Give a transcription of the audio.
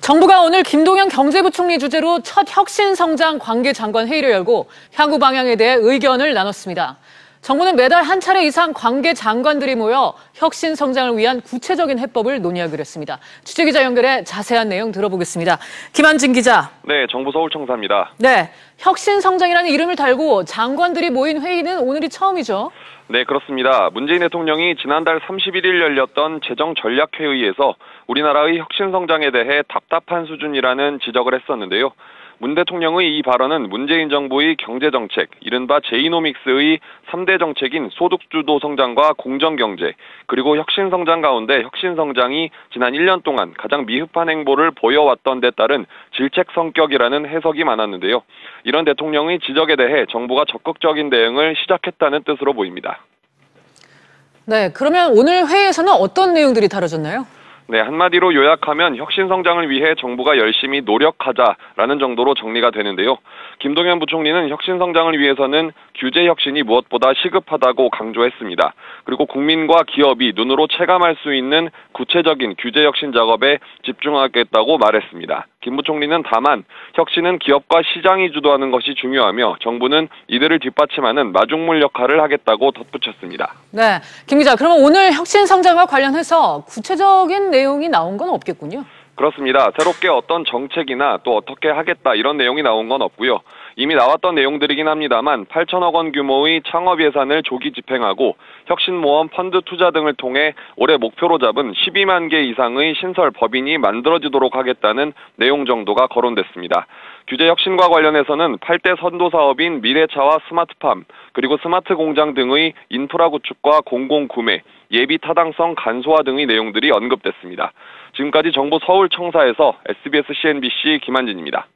정부가 오늘 김동연 경제부총리 주재로 첫 혁신성장 관계장관 회의를 열고 향후 방향에 대해 의견을 나눴습니다. 정부는 매달 한 차례 이상 관계장관들이 모여 혁신성장을 위한 구체적인 해법을 논의하기로 했습니다. 취재기자 연결해 자세한 내용 들어보겠습니다. 김한진 기자. 네, 정부 서울청사입니다. 네, 혁신성장이라는 이름을 달고 장관들이 모인 회의는 오늘이 처음이죠? 네, 그렇습니다. 문재인 대통령이 지난달 31일 열렸던 재정전략회의에서 우리나라의 혁신성장에 대해 답답한 수준이라는 지적을 했었는데요. 문 대통령의 이 발언은 문재인 정부의 경제정책, 이른바 제이노믹스의 3대 정책인 소득주도 성장과 공정경제, 그리고 혁신성장 가운데 혁신성장이 지난 1년 동안 가장 미흡한 행보를 보여왔던 데 따른 질책 성격이라는 해석이 많았는데요. 이런 대통령의 지적에 대해 정부가 적극적인 대응을 시작했다는 뜻으로 보입니다. 네, 그러면 오늘 회의에서는 어떤 내용들이 다뤄졌나요? 네, 한마디로 요약하면 혁신성장을 위해 정부가 열심히 노력하자라는 정도로 정리가 되는데요. 김동연 부총리는 혁신성장을 위해서는 규제 혁신이 무엇보다 시급하다고 강조했습니다. 그리고 국민과 기업이 눈으로 체감할 수 있는 구체적인 규제 혁신 작업에 집중하겠다고 말했습니다. 김 부총리는 다만 혁신은 기업과 시장이 주도하는 것이 중요하며 정부는 이들을 뒷받침하는 마중물 역할을 하겠다고 덧붙였습니다. 네, 김 기자, 그러면 오늘 혁신성장과 관련해서 구체적인 내용이 나온 건 없겠군요. 그렇습니다. 새롭게 어떤 정책이나 또 어떻게 하겠다 이런 내용이 나온 건 없고요. 이미 나왔던 내용들이긴 합니다만 8천억 원 규모의 창업 예산을 조기 집행하고 혁신모험 펀드 투자 등을 통해 올해 목표로 잡은 12만 개 이상의 신설 법인이 만들어지도록 하겠다는 내용 정도가 거론됐습니다. 규제 혁신과 관련해서는 8대 선도 사업인 미래차와 스마트팜, 그리고 스마트 공장 등의 인프라 구축과 공공구매, 예비 타당성 간소화 등의 내용들이 언급됐습니다. 지금까지 정부 서울청사에서 SBS CNBC 김한진입니다.